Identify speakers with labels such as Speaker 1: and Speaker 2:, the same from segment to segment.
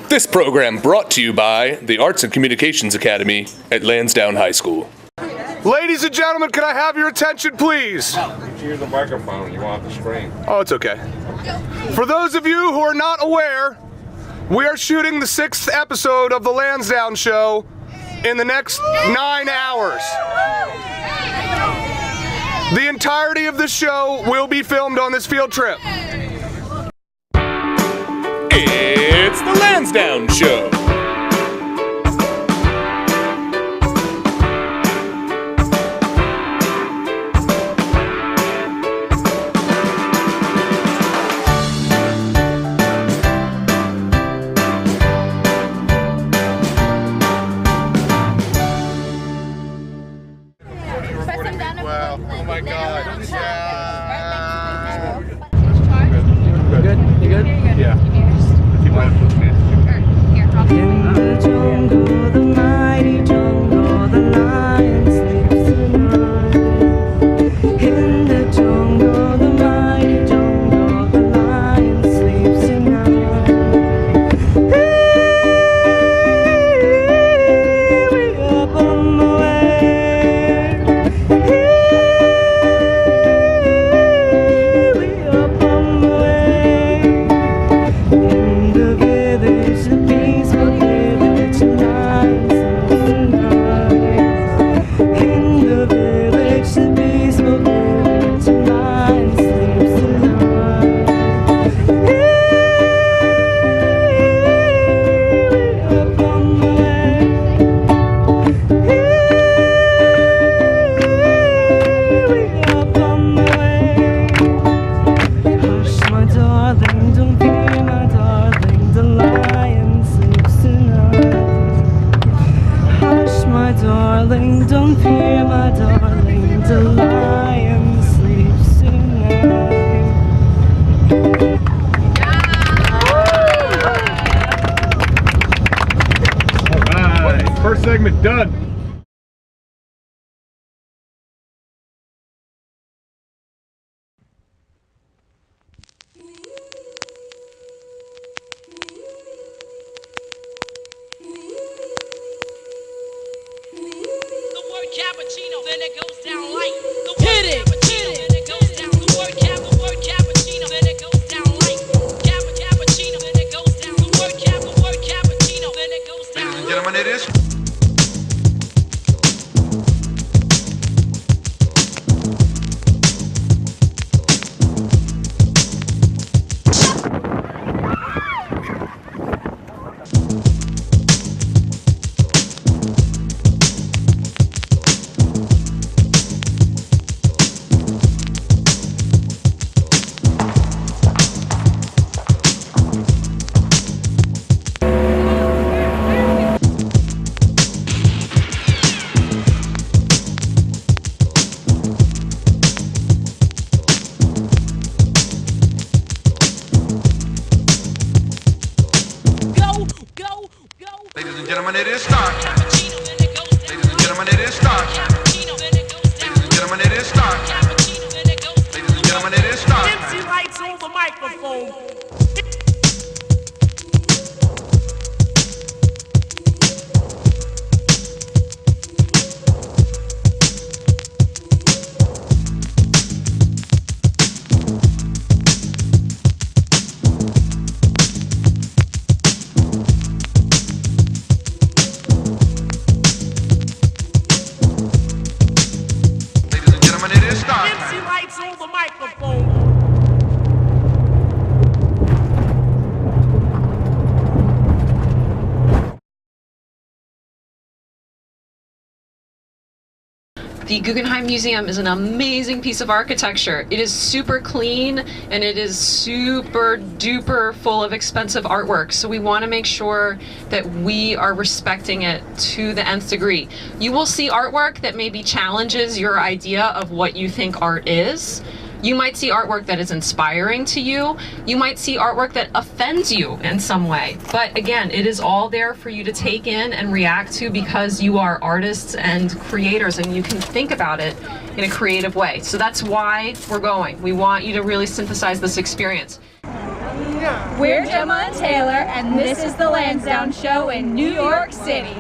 Speaker 1: This program brought to you by the Arts and Communications Academy at Lansdowne High School.
Speaker 2: Ladies and gentlemen, can I have your attention, please?
Speaker 3: Here's the microphone. You want the screen?
Speaker 2: Oh, it's okay. For those of you who are not aware, we are shooting the 6th episode of the Lansdowne show in the next 9 hours. The entirety of the show will be filmed on this field trip.
Speaker 1: It's the Lansdowne Show.
Speaker 3: Wow. Oh my God. Yeah.
Speaker 4: You good? You good?
Speaker 3: Yeah.
Speaker 4: In the jungle, the mighty jungle, the lion sleeps tonight. In the jungle, the mighty jungle, the lion sleeps tonight. Hey, we up on the way. Hey, we up on the way. In the village, the peaceful village, the lion sleeps tonight. In the village, the peaceful village, the lion sleeps tonight. Hey, we up on the way. Hey, we up on the way. Hush, my darling, don't fear, my darling, the lion sleeps tonight. Hush, my darling, don't fear, my darling, the lion sleeps tonight.
Speaker 3: All right. First segment done.
Speaker 5: The word cappuccino, then it goes down light. The word cappuccino, then it goes down. The word cappuccino, then it goes down light. Cappuccino, then it goes down. The word cappuccino, then it goes down.
Speaker 3: Ladies and gentlemen, it is. Ladies and gentlemen, it is start time. Ladies and gentlemen, it is start time. Ladies and gentlemen, it is start time. Ladies and gentlemen, it is start time.
Speaker 5: MC lights on the microphone.
Speaker 3: Ladies and gentlemen, it is start time.
Speaker 5: MC lights on the microphone.
Speaker 6: The Guggenheim Museum is an amazing piece of architecture. It is super clean and it is super duper full of expensive artwork. So we want to make sure that we are respecting it to the nth degree. You will see artwork that maybe challenges your idea of what you think art is. You might see artwork that is inspiring to you. You might see artwork that offends you in some way. But again, it is all there for you to take in and react to because you are artists and creators and you can think about it in a creative way. So that's why we're going. We want you to really synthesize this experience.
Speaker 7: We're Gemma and Taylor, and this is the Lansdowne Show in New York City.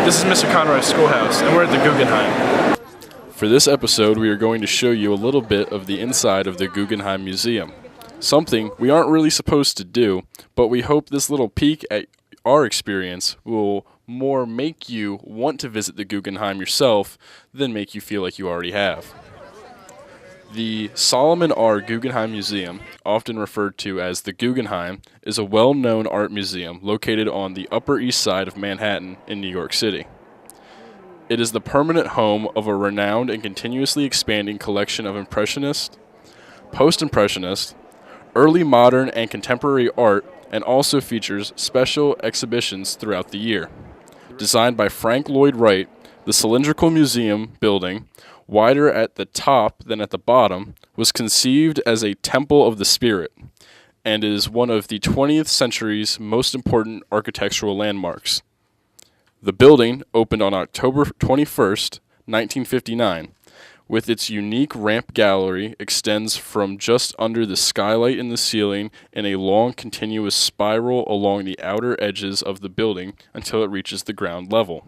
Speaker 8: This is Mr. Conroy's schoolhouse, and we're at the Guggenheim.
Speaker 9: For this episode, we are going to show you a little bit of the inside of the Guggenheim Museum. Something we aren't really supposed to do, but we hope this little peek at our experience will more make you want to visit the Guggenheim yourself than make you feel like you already have. The Solomon R. Guggenheim Museum, often referred to as the Guggenheim, is a well-known art museum located on the Upper East Side of Manhattan in New York City. It is the permanent home of a renowned and continuously expanding collection of Impressionist, Post-Impressionist, early modern and contemporary art, and also features special exhibitions throughout the year. Designed by Frank Lloyd Wright, the cylindrical museum building, wider at the top than at the bottom, was conceived as a temple of the spirit and is one of the 20th century's most important architectural landmarks. The building opened on October 21st, 1959, with its unique ramp gallery extends from just under the skylight in the ceiling in a long continuous spiral along the outer edges of the building until it reaches the ground level.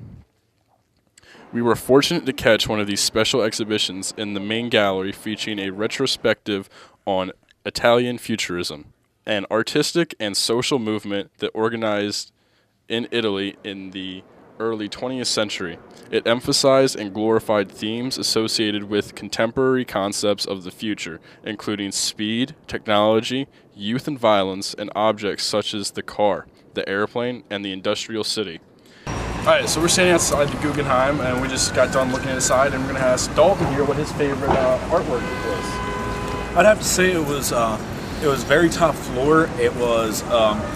Speaker 9: We were fortunate to catch one of these special exhibitions in the main gallery featuring a retrospective on Italian Futurism, an artistic and social movement that organized in Italy in the early 20th century. It emphasized and glorified themes associated with contemporary concepts of the future, including speed, technology, youth and violence, and objects such as the car, the airplane, and the industrial city.
Speaker 8: Alright, so we're standing outside the Guggenheim, and we just got done looking inside, and we're going to ask Dalton here what his favorite artwork was.
Speaker 10: I'd have to say it was very top floor. It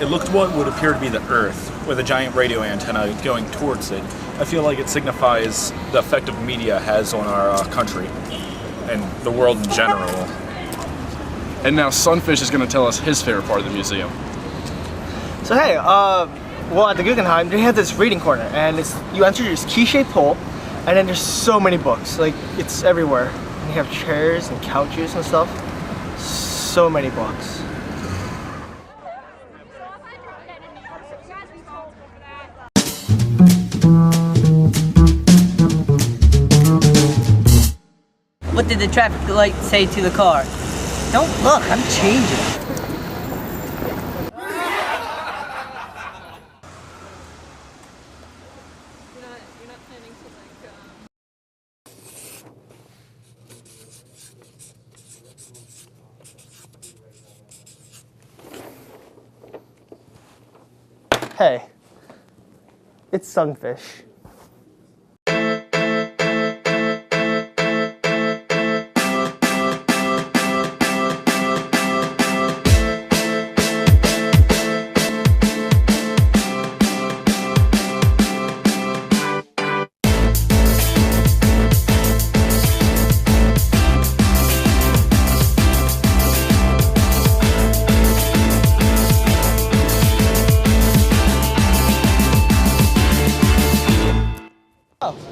Speaker 10: looked what would appear to be the Earth with a giant radio antenna going towards it. I feel like it signifies the effect of media has on our country and the world in general.
Speaker 8: And now Sunfish is going to tell us his favorite part of the museum.
Speaker 11: So hey, well, at the Guggenheim, they have this reading corner, and you enter this key-shaped hole, and then there's so many books. Like, it's everywhere. And you have chairs and couches and stuff. So many books.
Speaker 12: What did the traffic light say to the car? Don't look, I'm changing.
Speaker 11: Hey, it's Sunfish.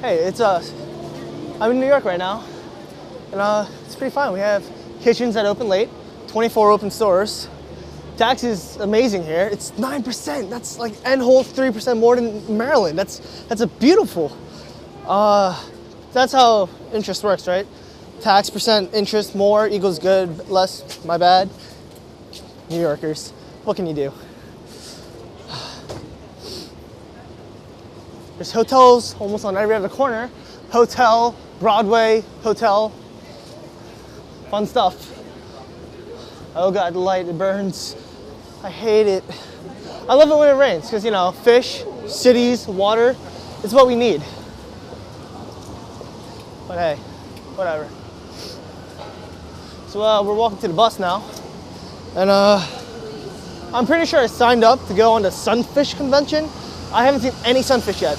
Speaker 11: Hey, it's I'm in New York right now, and it's pretty fun. We have kitchens that open late, 24 open stores. Tax is amazing here. It's 9%. That's like whole 3% more than Maryland. That's a beautiful. That's how interest works, right? Tax percent interest more equals good, less my bad. New Yorkers, what can you do? There's hotels almost on every other corner. Hotel, Broadway, hotel. Fun stuff. Oh God, the light, it burns. I hate it. I love it when it rains, because you know, fish, cities, water, it's what we need. But hey, whatever. So we're walking to the bus now. And I'm pretty sure I signed up to go on the Sunfish convention. I haven't seen any sunfish yet.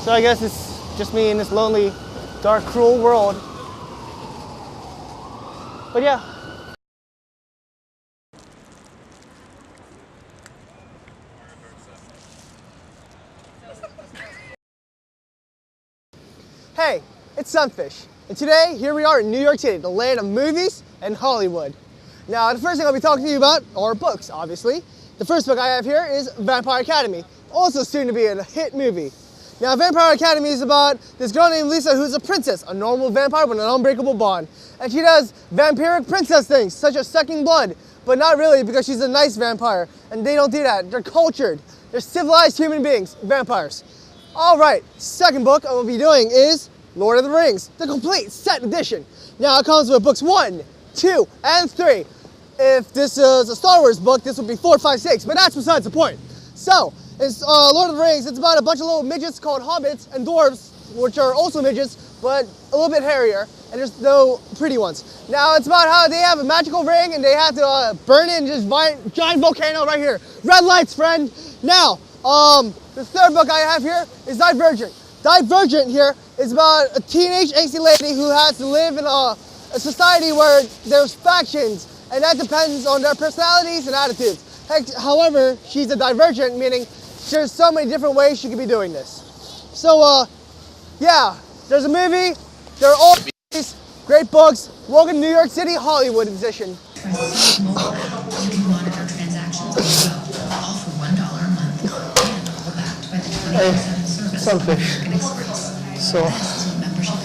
Speaker 11: So I guess it's just me in this lonely, dark, cruel world. But yeah. Hey, it's Sunfish, and today here we are in New York City, the land of movies and Hollywood. Now, the first thing I'll be talking to you about are books, obviously. The first book I have here is Vampire Academy, also soon to be a hit movie. Now, Vampire Academy is about this girl named Lisa who's a princess, a normal vampire with an unbreakable bond. And she does vampiric princess things, such as sucking blood, but not really because she's a nice vampire, and they don't do that. They're cultured. They're civilized human beings, vampires. All right, second book I will be doing is Lord of the Rings, the complete set edition. Now it comes with books 1, 2, and 3. If this is a Star Wars book, this would be 4, 5, 6, but that's besides the point. So, it's Lord of the Rings. It's about a bunch of little midgets called hobbits and dwarves, which are also midgets, but a little bit hairier, and there's no pretty ones. Now, it's about how they have a magical ring and they have to burn in this giant volcano right here. Red lights, friend. Now, the third book I have here is Divergent. Divergent here is about a teenage angsty lady who has to live in a society where there's factions, and that depends on their personalities and attitudes. However, she's a divergent, meaning there's so many different ways she could be doing this. So, yeah, there's a movie, there are all these great books. Welcome to New York City Hollywood edition.
Speaker 13: You can monitor transactions all for $1 a month, and all backed by the 24/7 service of American Express.
Speaker 11: So,
Speaker 13: That's what membership is.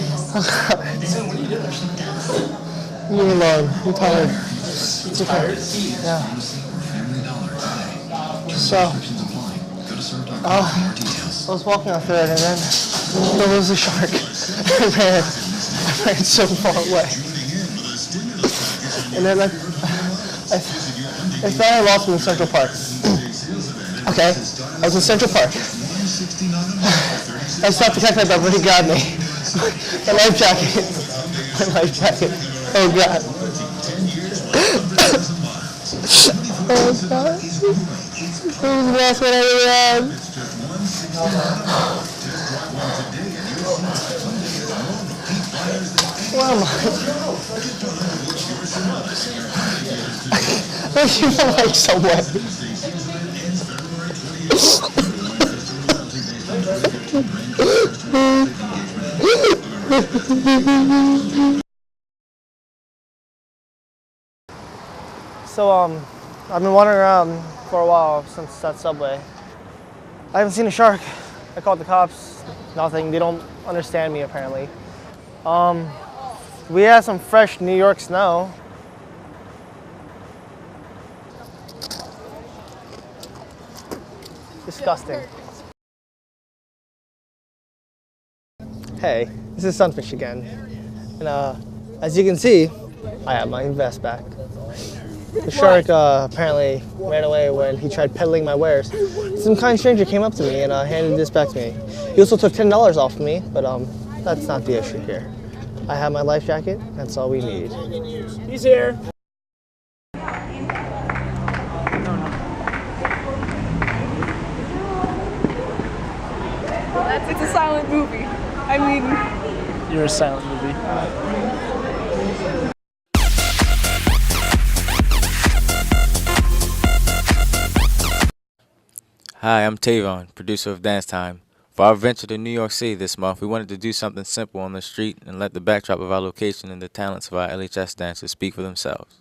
Speaker 13: This is what membership does.
Speaker 11: leave me alone. I'm tired.
Speaker 13: It's okay.
Speaker 11: Yeah. So, I was walking out there and then there was a shark. I ran so far away. And then I thought I lost him in Central Park. Okay, I was in Central Park. I stopped to catch my breath, but he grabbed me. My life jacket. My life jacket. Oh God. Oh God. That was the last one I ever had. Where am I? I feel like somewhere. So, I've been wandering around for a while since that subway. I haven't seen a shark. I called the cops, nothing. They don't understand me apparently. We had some fresh New York snow. Disgusting. Hey, this is Sunfish again. And as you can see, I have my vest back. The shark apparently ran away when he tried peddling my wares. Some kind stranger came up to me and handed this back to me. He also took $10 off of me, but that's not the issue here. I have my life jacket, that's all we need.
Speaker 8: He's here.
Speaker 14: It's a silent movie. I mean...
Speaker 8: You're a silent movie.
Speaker 15: Hi, I'm Tavon, producer of Dance Time. For our venture to New York City this month, we wanted to do something simple on the street and let the backdrop of our location and the talents of our LHS dancers speak for themselves.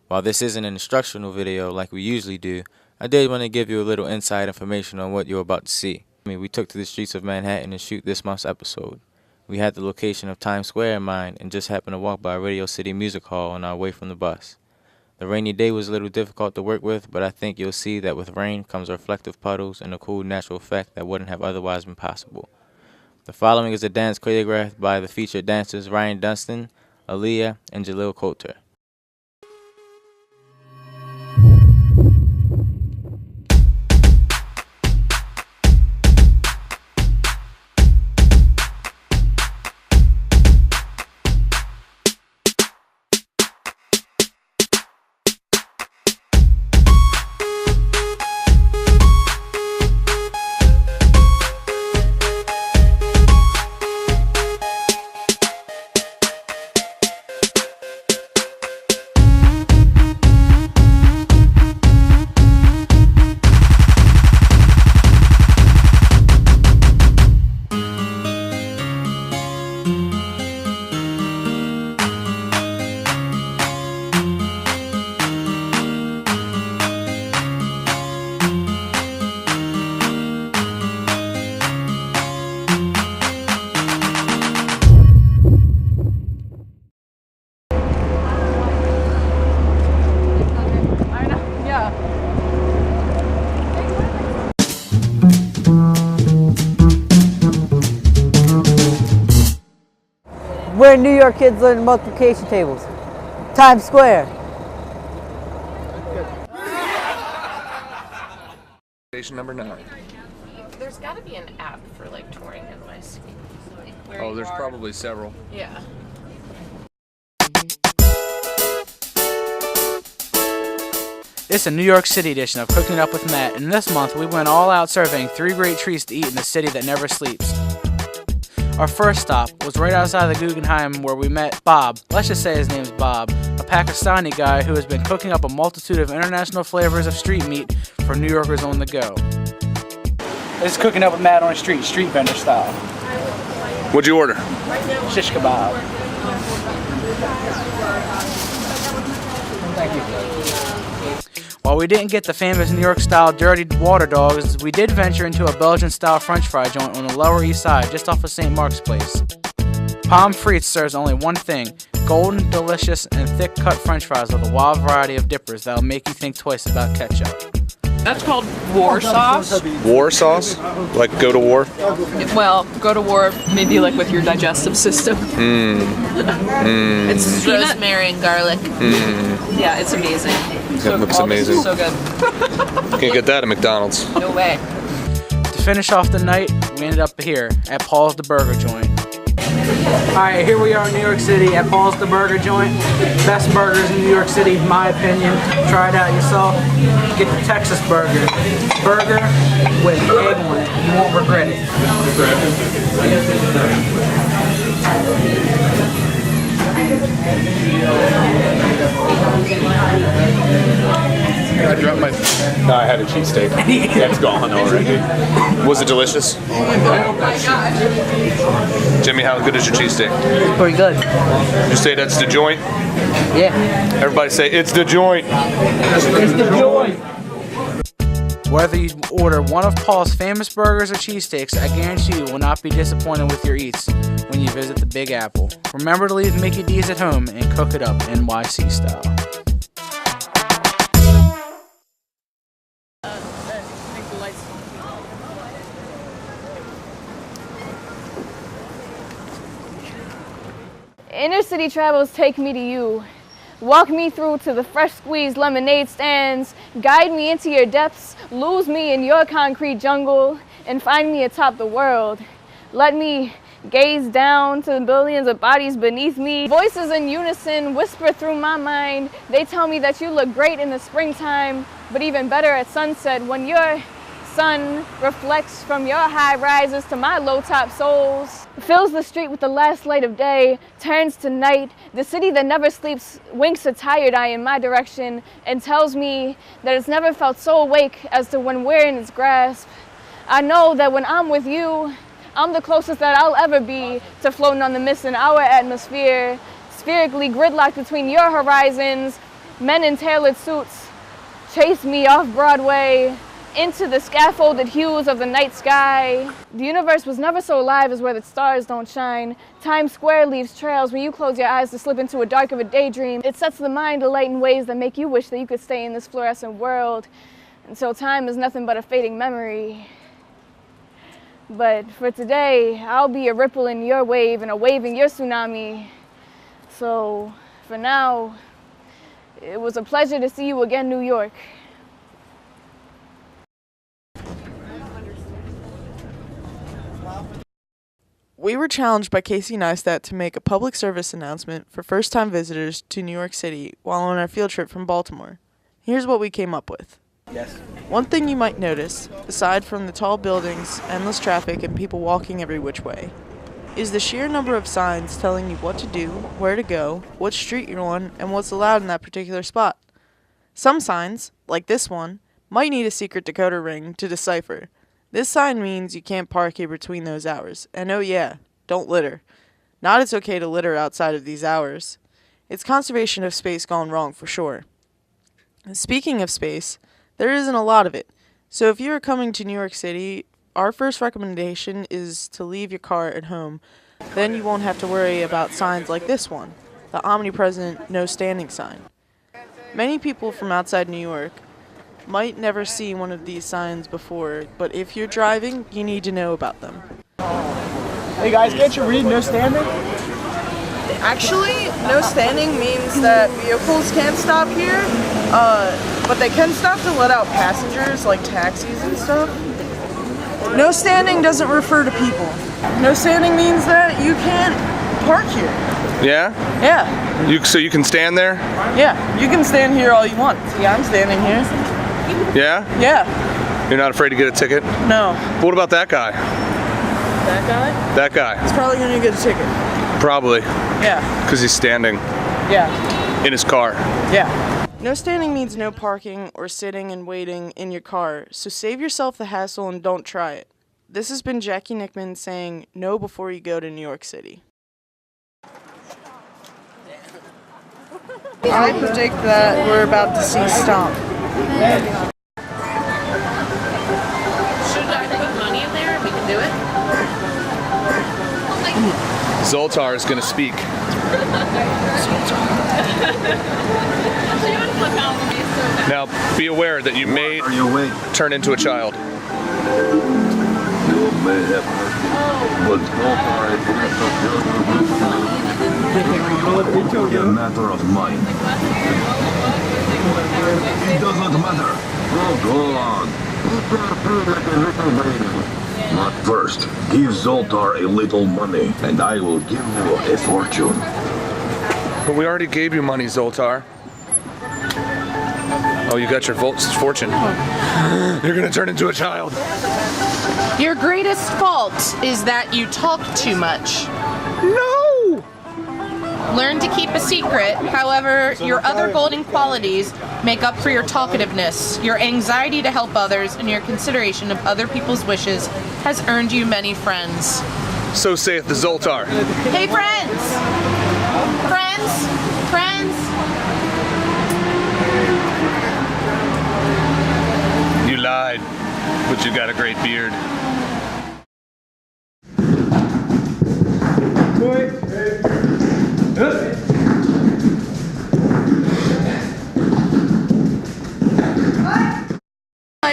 Speaker 15: While this isn't an instructional video like we usually do, I did want to give you a little inside information on what you're about to see. We took to the streets of Manhattan to shoot this month's episode. We had the location of Times Square in mind and just happened to walk by Radio City Music Hall on our way from the bus. The rainy day was a little difficult to work with, but I think you'll see that with rain comes reflective puddles and a cool natural effect that wouldn't have otherwise been possible. The following is a dance choreographed by the featured dancers Ryan Dunstan, Aaliyah, and Jalil Coulter.
Speaker 12: where New York kids learn multiplication tables. Times Square.
Speaker 2: Station number 9.
Speaker 16: There's got to be an app for like touring NYC. Like where
Speaker 2: Oh,
Speaker 16: you
Speaker 2: there's
Speaker 16: are.
Speaker 2: probably several.
Speaker 16: Yeah.
Speaker 17: It's a New York City edition of Cooking It Up with Matt, and this month we went all out surveying 3 great treats to eat in the city that never sleeps. Our first stop was right outside the Guggenheim where we met Bob, let's just say his name's Bob, a Pakistani guy who has been cooking up a multitude of international flavors of street meat for New Yorkers on the go.
Speaker 18: This is Cooking Up with Matt on the street vendor style.
Speaker 2: What'd you order?
Speaker 18: Shish kebab. Thank you.
Speaker 17: While we didn't get the famous New York-style dirty water dogs, we did venture into a Belgian-style French fry joint on the Lower East Side, just off of St. Mark's Place. Palm Frites serves only one thing: golden, delicious, and thick-cut French fries with a wild variety of dippers that'll make you think twice about ketchup.
Speaker 16: That's called war sauce.
Speaker 2: War sauce? Like go to war?
Speaker 16: Well, go to war maybe like with your digestive system. It's rosemary and garlic. Yeah, it's amazing.
Speaker 2: That looks amazing.
Speaker 16: So good.
Speaker 2: Can't get that at McDonald's.
Speaker 16: No way.
Speaker 17: To finish off the night, we ended up here at Paul's the Burger Joint.
Speaker 18: Alright, here we are in New York City at Paul's the Burger Joint. Best burgers in New York City, in my opinion. Try it out yourself. Get the Texas burger. Burger with egg on it. You won't regret it.
Speaker 2: I dropped my... No, I had a cheesesteak. That's gone already. Was it delicious? Jimmy, how good is your cheesesteak?
Speaker 12: Pretty good.
Speaker 2: You say that's the joint?
Speaker 12: Yeah.
Speaker 2: Everybody say, it's the joint.
Speaker 12: It's the joint.
Speaker 17: Whether you order one of Paul's famous burgers or cheesesteaks, I guarantee you will not be disappointed with your eats when you visit the Big Apple. Remember to leave Mickey D's at home and cook it up NYC style.
Speaker 7: Inner city travels take me to you. Walk me through to the fresh squeezed lemonade stands. Guide me into your depths. Lose me in your concrete jungle and find me atop the world. Let me gaze down to the billions of bodies beneath me. Voices in unison whisper through my mind. They tell me that you look great in the springtime, but even better at sunset when your sun reflects from your high rises to my low top soles. Fills the street with the last light of day, turns to night. The city that never sleeps winks a tired eye in my direction and tells me that it's never felt so awake as to when we're in its grasp. I know that when I'm with you, I'm the closest that I'll ever be to floating on the mist in our atmosphere, spherically gridlocked between your horizons. Men in tailored suits chase me off Broadway into the scaffolded hues of the night sky. The universe was never so alive as where the stars don't shine. Times Square leaves trails when you close your eyes to slip into a dark of a daydream. It sets the mind alight in ways that make you wish that you could stay in this fluorescent world until time is nothing but a fading memory. But for today, I'll be a ripple in your wave and a wave in your tsunami. So for now, it was a pleasure to see you again, New York.
Speaker 19: We were challenged by Casey Neistat to make a public service announcement for first-time visitors to New York City while on our field trip from Baltimore. Here's what we came up with.
Speaker 18: Yes.
Speaker 19: One thing you might notice, aside from the tall buildings, endless traffic, and people walking every which way, is the sheer number of signs telling you what to do, where to go, what street you're on, and what's allowed in that particular spot. Some signs, like this one, might need a secret decoder ring to decipher. This sign means you can't park here between those hours. And oh yeah, don't litter. Not it's okay to litter outside of these hours. It's conservation of space gone wrong for sure. And speaking of space, there isn't a lot of it. So if you're coming to New York City, our first recommendation is to leave your car at home. Then you won't have to worry about signs like this one, the omnipresent no standing sign. Many people from outside New York might never see one of these signs before, but if you're driving, you need to know about them.
Speaker 18: Hey guys, can't you read no standing?
Speaker 19: Actually, no standing means that vehicles can't stop here, but they can stop to let out passengers, like taxis and stuff. No standing doesn't refer to people. No standing means that you can't park here.
Speaker 2: Yeah?
Speaker 19: Yeah.
Speaker 2: So you can stand there?
Speaker 19: Yeah, you can stand here all you want. See, I'm standing here.
Speaker 2: Yeah?
Speaker 19: Yeah.
Speaker 2: You're not afraid to get a ticket?
Speaker 19: No.
Speaker 2: What about that guy?
Speaker 19: That guy?
Speaker 2: That guy.
Speaker 19: He's probably gonna get a ticket.
Speaker 2: Probably.
Speaker 19: Yeah.
Speaker 2: Because he's standing.
Speaker 19: Yeah.
Speaker 2: In his car.
Speaker 19: Yeah. No standing means no parking or sitting and waiting in your car, so save yourself the hassle and don't try it. This has been Jackie Nickman saying no before you go to New York City. I predict that we're about to see Stomp.
Speaker 16: Should I put money in there? We can do it.
Speaker 1: Zoltar is going to speak. Now, be aware that you may turn into a child.
Speaker 20: You may have heard, but Zoltar is a matter of mind. It doesn't matter. Oh, go on. But first, give Zoltar a little money, and I will give you a fortune.
Speaker 2: But we already gave you money, Zoltar. Oh, you got your fortune. You're gonna turn into a child.
Speaker 21: Your greatest fault is that you talk too much.
Speaker 2: No!
Speaker 21: Learn to keep a secret. However, your other golden qualities make up for your talkativeness. Your anxiety to help others and your consideration of other people's wishes has earned you many friends.
Speaker 2: So saith the Zoltar.
Speaker 21: Hey, friends! Friends! Friends!
Speaker 1: You lied, but you got a great beard.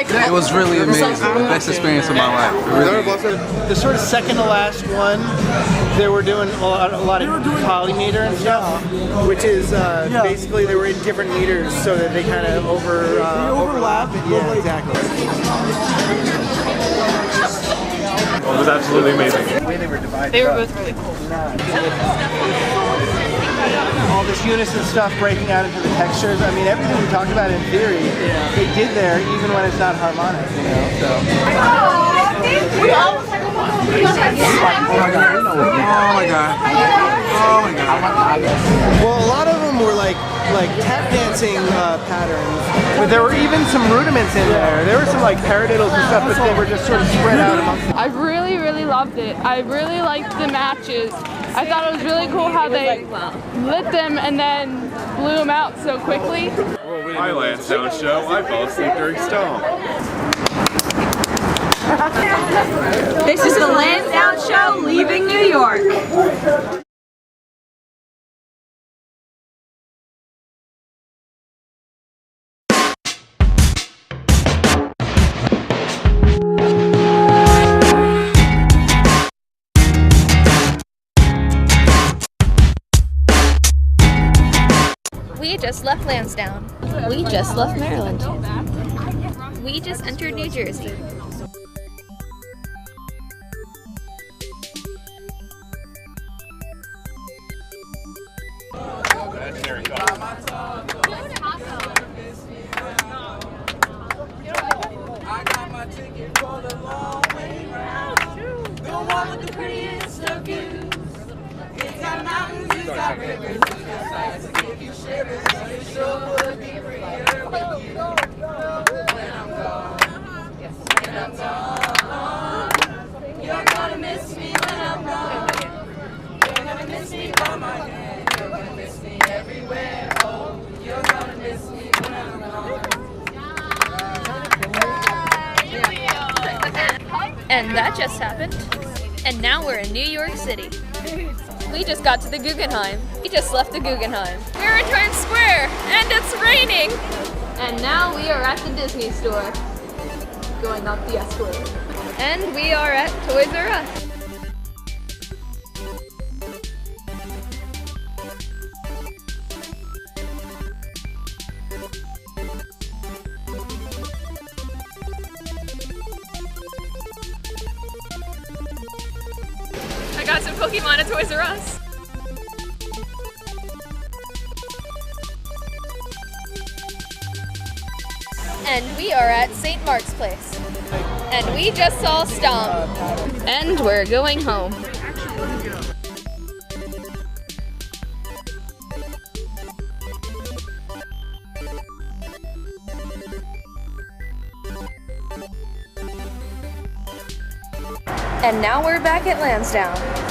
Speaker 22: It was really amazing. Best experience of my life. Really.
Speaker 11: The sort of second to last one, they were doing a lot of polymeter and stuff, which is basically they were in different meters so that they kind of overlap. Yeah, exactly.
Speaker 8: It was absolutely amazing.
Speaker 11: The way they were divided.
Speaker 6: They were both really cool.
Speaker 11: All this unison stuff breaking out into the textures. I mean, everything we talked about in theory, they did there, even when it's not harmonic, you know. So.
Speaker 22: Oh my god.
Speaker 11: Well, a lot of them were like tap dancing patterns, but there were even some rudiments in there. There were some like paradiddles and stuff, but they were just sort of spread out amongst them.
Speaker 7: I really, really loved it. I really liked the matches. I thought it was really cool how they lit them and then blew them out so quickly.
Speaker 8: My Lansdowne show, I fell asleep during Stomp.
Speaker 5: This is the Lansdowne Show leaving New York.
Speaker 23: We just left Lansdowne.
Speaker 24: We just left Maryland.
Speaker 23: We just entered New Jersey.
Speaker 4: I got my ticket for the long way round. The one with the prettiest of views. It's got mountains, it's got rivers, it's got sights to give you shivers. It sure would be prettier with you. When I'm gone, when I'm gone, you're gonna miss me when I'm gone. You're gonna miss me by my hand. You're gonna miss me everywhere. Oh, you're gonna miss me when I'm gone.
Speaker 23: And that just happened. And now we're in New York City. We just got to the Guggenheim. We just left the Guggenheim. We're in Times Square, and it's raining.
Speaker 7: And now we are at the Disney store, going up the escalator.
Speaker 23: And we are at Toys R Us. got some Pokemon at Toys R Us. And we are at St. Mark's Place. And we just saw Stomp. And we're going home. And now we're back at Lansdowne.